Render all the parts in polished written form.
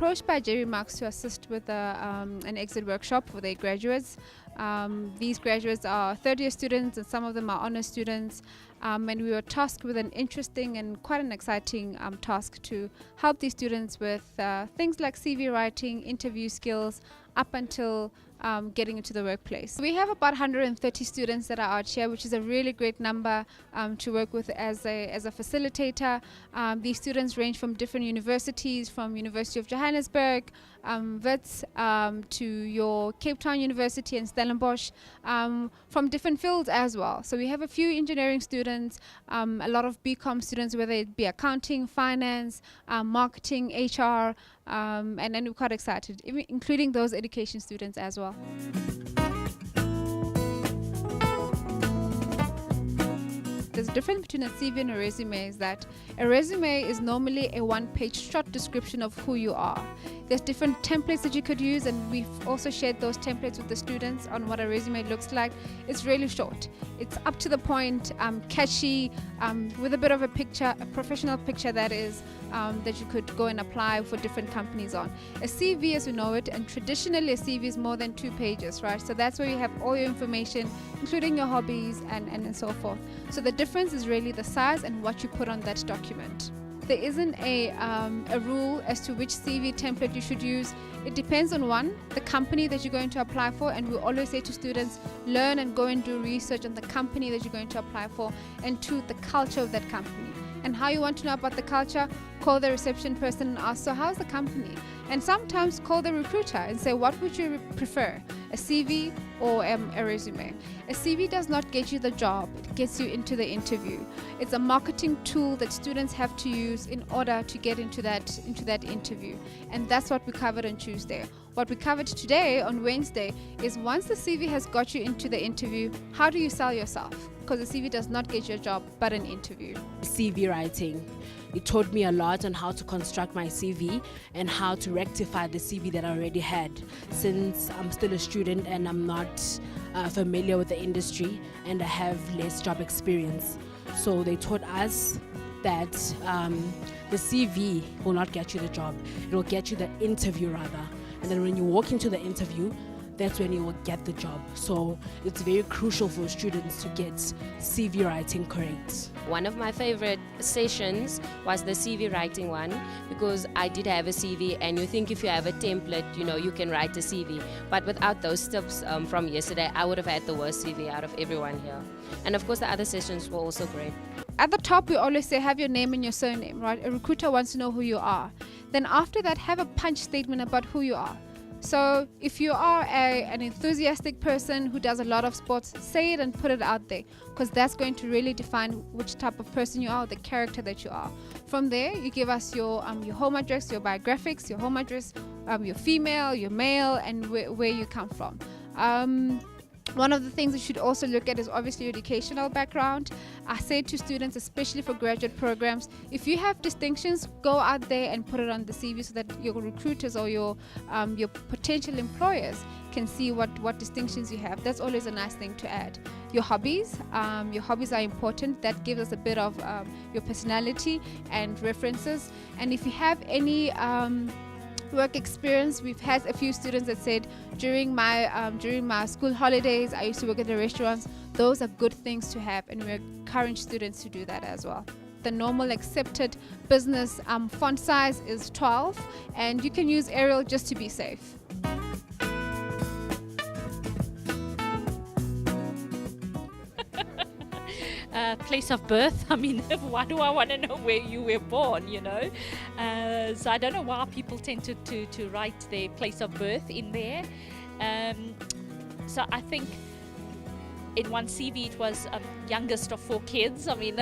approached by Jerry Marks to assist with an exit workshop for their graduates. These graduates are third-year students and some of them are honor students. And we were tasked with an interesting and quite an exciting task to help these students with things like CV writing, interview skills, up until getting into the workplace. We have about 130 students that are out here, which is a really great number to work with as a facilitator. These students range from different universities, from University of Johannesburg, Wits, to your Cape Town University and Stellenbosch, from different fields as well. So we have a few engineering students, a lot of BCom students, whether it be accounting, finance, marketing, HR, and then we're quite excited, including those education students as well. There's a difference between a CV and a resume is that a resume is normally a one-page short description of who you are. There's different templates that you could use, and we've also shared those templates with the students on what a resume looks like. It's really short. It's up to the point, catchy, with a bit of a picture, a professional picture that is that you could go and apply for different companies on. A CV, as we know it, and traditionally a CV is more than 2 pages, right? So that's where you have all your information, including your hobbies and so forth. So the difference is really the size and what you put on that document. There isn't a rule as to which CV template you should use. It depends on one, the company that you're going to apply for, and we always say to students, learn and go and do research on the company that you're going to apply for, and two, the culture of that company. And how you want to know about the culture, call the reception person and ask, so how's the company? And sometimes call the recruiter and say, what would you prefer, a CV or a resume? A CV does not get you the job, it gets you into the interview. It's a marketing tool that students have to use in order to get into that interview. And that's what we covered on Tuesday. What we covered today on Wednesday is once the CV has got you into the interview, how do you sell yourself? Because the CV does not get you a job, but an interview. CV writing. It taught me a lot on how to construct my CV and how to rectify the CV that I already had, since I'm still a student and I'm not familiar with the industry and I have less job experience. So they taught us that the CV will not get you the job, it will get you the interview rather. And then when you walk into the interview, that's when you will get the job. So it's very crucial for students to get CV writing correct. One of my favorite sessions was the CV writing one, because I did have a CV, and you think if you have a template, you can write a CV. But without those tips from yesterday, I would have had the worst CV out of everyone here. And of course the other sessions were also great. At the top, we always say have your name and your surname, right? A recruiter wants to know who you are. Then after that, have a punch statement about who you are. So if you are an enthusiastic person who does a lot of sports, say it and put it out there, because that's going to really define which type of person you are, the character that you are. From there, you give us your home address, your biographics, your home address, your female, your male, and where you come from. One of the things you should also look at is obviously your educational background. I say to students, especially for graduate programs, if you have distinctions, go out there and put it on the CV so that your recruiters or your potential employers can see what distinctions you have. That's always a nice thing to add. Your hobbies are important. That gives us a bit of your personality and references. And if you have any work experience, we've had a few students that said during my school holidays I used to work at the restaurants. Those are good things to have, and we encourage students to do that as well. The normal accepted business font size is 12, and you can use Arial just to be safe. Place of birth. I mean, why do I want to know where you were born, So I don't know why people tend to write their place of birth in there. So I think in one CV it was youngest of 4 kids. I mean,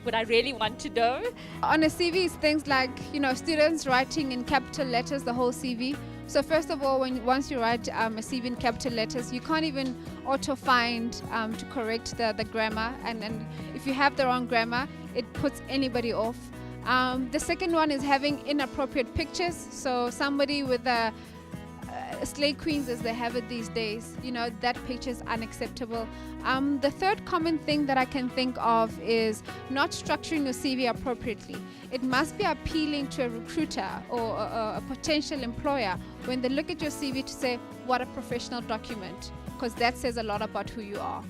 would I really want to know? On a CV, it's things like, students writing in capital letters the whole CV. So first of all, once you write a CV in capital letters, you can't even auto-find to correct the grammar. And if you have the wrong grammar, it puts anybody off. The second one is having inappropriate pictures. So somebody with slay queens as they have it these days. That picture is unacceptable. The third common thing that I can think of is not structuring your CV appropriately. It must be appealing to a recruiter or a potential employer when they look at your CV to say, what a professional document, because that says a lot about who you are.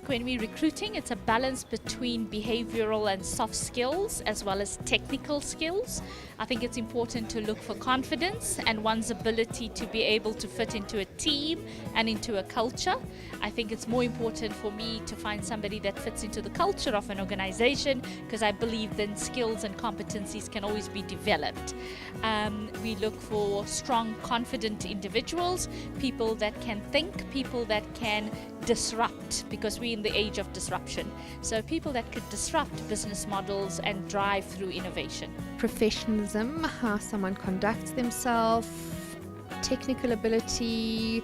When we're recruiting, it's a balance between behavioral and soft skills as well as technical skills. I think it's important to look for confidence and one's ability to be able to fit into a team and into a culture. I think it's more important for me to find somebody that fits into the culture of an organization, because I believe then skills and competencies can always be developed. We look for strong, confident individuals, people that can think, people that can disrupt, because we're in the age of disruption. So people that could disrupt business models and drive through innovation. Professionalism, how someone conducts themselves, technical ability.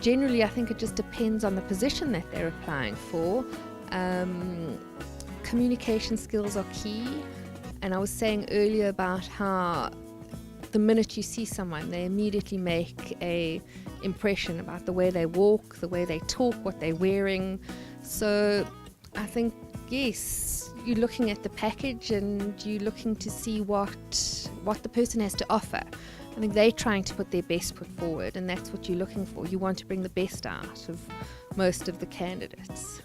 Generally, I think it just depends on the position that they're applying for. Communication skills are key. And I was saying earlier about how the minute you see someone, they immediately make a impression about the way they walk, the way they talk, what they're wearing. So I think, yes, you're looking at the package and you're looking to see what the person has to offer. I think they're trying to put their best foot forward, and that's what you're looking for. You want to bring the best out of most of the candidates.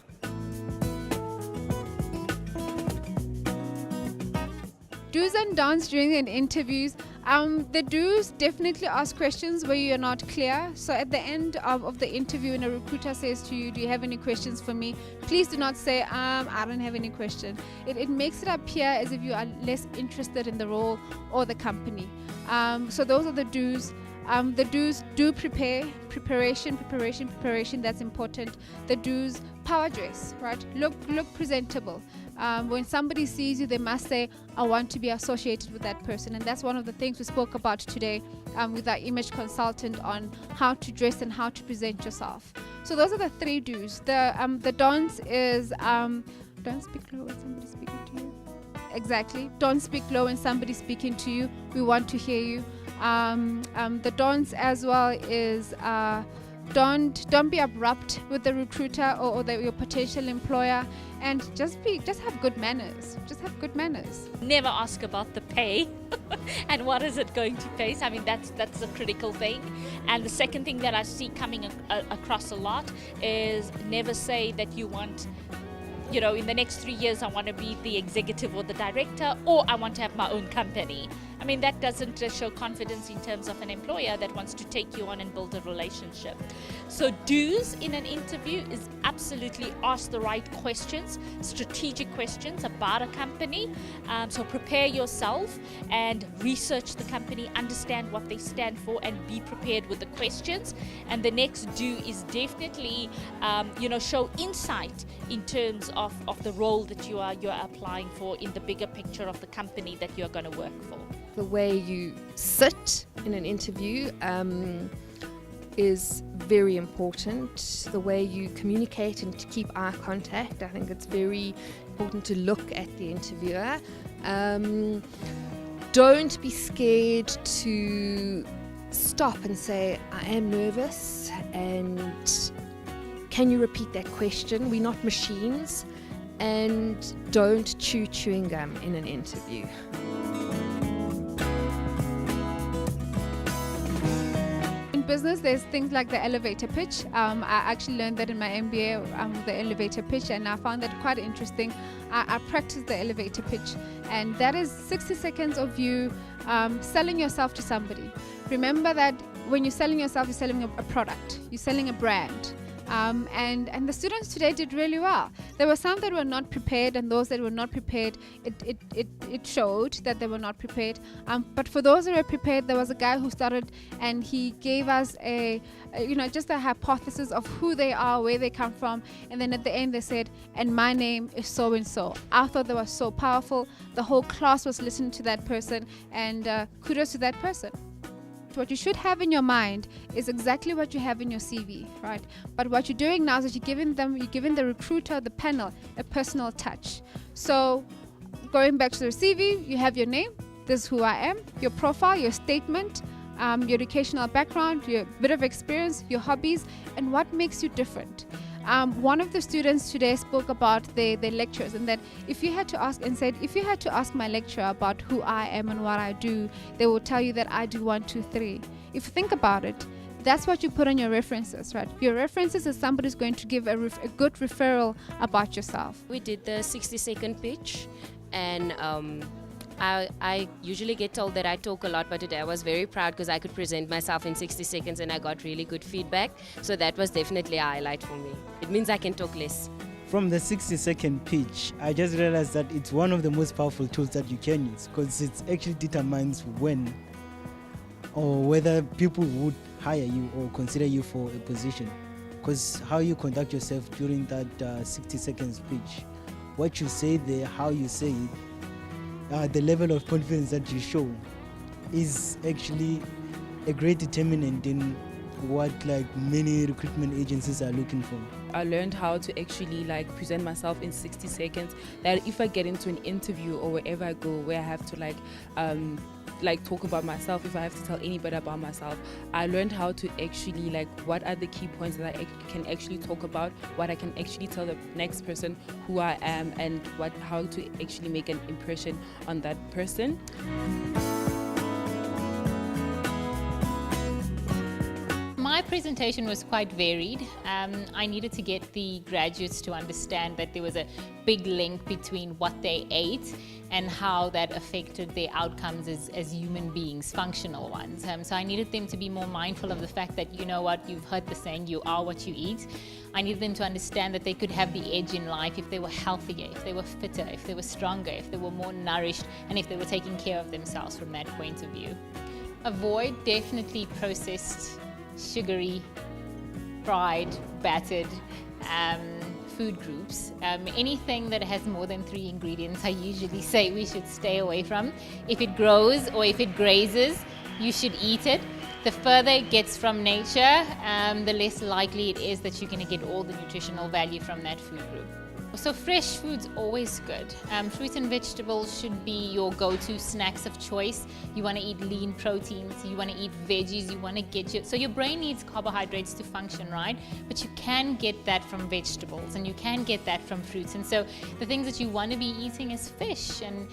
Do's and don'ts during an interviews. The do's, definitely ask questions where you're not clear. So at the end of the interview, when a recruiter says to you, do you have any questions for me? Please do not say, I don't have any question. It makes it appear as if you are less interested in the role or the company. So those are the do's. The do's, do prepare. Preparation, that's important. The do's, power dress, right? Look presentable. When somebody sees you, they must say, I want to be associated with that person. And that's one of the things we spoke about today with our image consultant on how to dress and how to present yourself. So those are the three do's. The don'ts is don't speak low when somebody's speaking to you. Exactly. Don't speak low when somebody's speaking to you. We want to hear you. The don'ts as well is don't be abrupt with the recruiter or your potential employer, and just have good manners. Just have good manners. Never ask about the pay and what is it going to pay. So, I mean, that's a critical thing. And the second thing that I see coming across a lot is never say that you want, in the next 3 years I want to be the executive or the director, or I want to have my own company. I mean, that doesn't show confidence in terms of an employer that wants to take you on and build a relationship. So do's in an interview is absolutely ask the right questions, strategic questions about a company. So prepare yourself and research the company, understand what they stand for, and be prepared with the questions. And the next do is definitely, show insight in terms of the role that you're applying for in the bigger picture of the company that you're going to work for. The way you sit in an interview is very important. The way you communicate and to keep eye contact, I think it's very important to look at the interviewer. Don't be scared to stop and say, I am nervous, and can you repeat that question? We're not machines. And don't chew chewing gum in an interview. In business, there's things like the elevator pitch. I actually learned that in my MBA with the elevator pitch, and I found that quite interesting. I practiced the elevator pitch, and that is 60 seconds of you selling yourself to somebody. Remember that when you're selling yourself, you're selling a product, you're selling a brand. And the students today did really well. There were some that were not prepared, and those that were not prepared, it showed that they were not prepared. But for those that were prepared, there was a guy who started and he gave us just a hypothesis of who they are, where they come from, and then at the end they said, and my name is so and so. I thought they were so powerful. The whole class was listening to that person, and kudos to that person. What you should have in your mind is exactly what you have in your CV, right? But what you're doing now is that you're giving the recruiter, the panel, a personal touch. So going back to the CV, you have your name, this is who I am, your profile, your statement, your educational background, your bit of experience, your hobbies, and what makes you different. One of the students today spoke about their lectures, and that if you had to ask my lecturer about who I am and what I do, they will tell you that I do 1, 2, 3. If you think about it, that's what you put on your references, right? Your references is somebody's going to give a good referral about yourself. We did the 60-second pitch, and I usually get told that I talk a lot, but today I was very proud because I could present myself in 60 seconds and I got really good feedback. So that was definitely a highlight for me. It means I can talk less. From the 60-second pitch, I just realized that it's one of the most powerful tools that you can use, because it actually determines when or whether people would hire you or consider you for a position. Because how you conduct yourself during that 60 seconds pitch, what you say there, how you say it, the level of confidence that you show is actually a great determinant in what many recruitment agencies are looking for. I learned how to actually present myself in 60 seconds, that if I get into an interview or wherever I go where I have to talk about myself, if I have to tell anybody about myself, I learned how to actually what are the key points that I can actually talk about, what I can actually tell the next person who I am, and how to actually make an impression on that person. My presentation was quite varied. I needed to get the graduates to understand that there was a big link between what they ate and how that affected their outcomes as human beings, functional ones. So I needed them to be more mindful of the fact that, you know what, you've heard the saying, you are what you eat. I needed them to understand that they could have the edge in life if they were healthier, if they were fitter, if they were stronger, if they were more nourished, and if they were taking care of themselves from that point of view. Avoid definitely processed, sugary, fried, battered food groups. Anything that has more than 3 ingredients, I usually say we should stay away from. If it grows or if it grazes, you should eat it. The further it gets from nature, the less likely it is that you're going to get all the nutritional value from that food group. So fresh food's always good. Fruits and vegetables should be your go-to snacks of choice. You want to eat lean proteins, you want to eat veggies, you want to get so your brain needs carbohydrates to function, right? But you can get that from vegetables and you can get that from fruits. And so the things that you want to be eating is fish and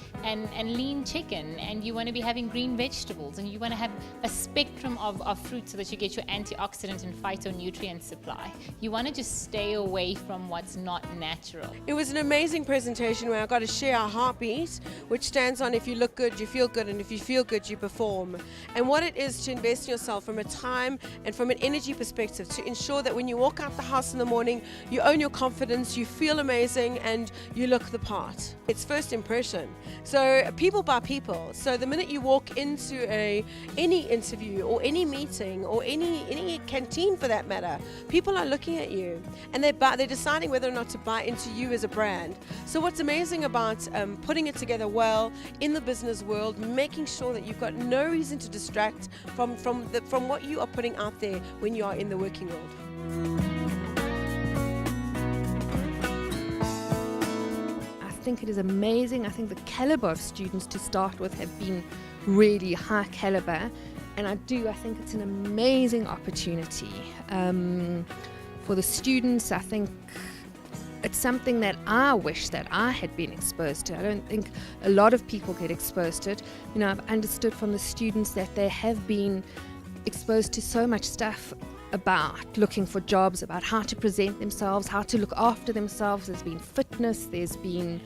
lean chicken, and you want to be having green vegetables, and you want to have a spectrum of fruits so that you get your antioxidant and phytonutrient supply. You want to just stay away from what's not natural. It was an amazing presentation where I got to share our heartbeat, which stands on if you look good, you feel good, and if you feel good, you perform. And what it is to invest in yourself from a time and from an energy perspective to ensure that when you walk out the house in the morning, you own your confidence, you feel amazing, and you look the part. It's first impression. So people buy people. So the minute you walk into any interview or any meeting or any canteen for that matter, people are looking at you and they're deciding whether or not to buy into you as a brand. So what's amazing about putting it together well in the business world, making sure that you've got no reason to distract from what you are putting out there when you are in the working world. I think it is amazing. I think the caliber of students to start with have been really high caliber, and I think it's an amazing opportunity for the students. I think it's something that I wish that I had been exposed to. I don't think a lot of people get exposed to it. You know, I've understood from the students that they have been exposed to so much stuff about looking for jobs, about how to present themselves, how to look after themselves. There's been fitness, there's been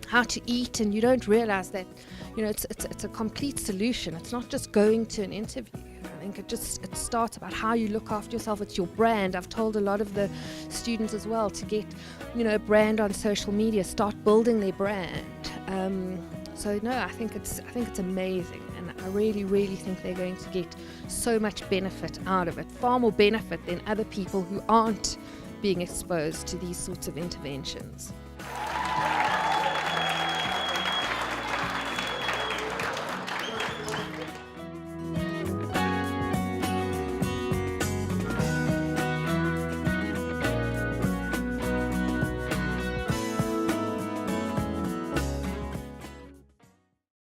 how to eat, and you don't realize that, you know, it's a complete solution. It's not just going to an interview. I think it starts about how you look after yourself. It's your brand. I've told a lot of the students as well to get, you know, a brand on social media, start building their brand. So no, I think it's amazing, and I really, really think they're going to get so much benefit out of it, far more benefit than other people who aren't being exposed to these sorts of interventions.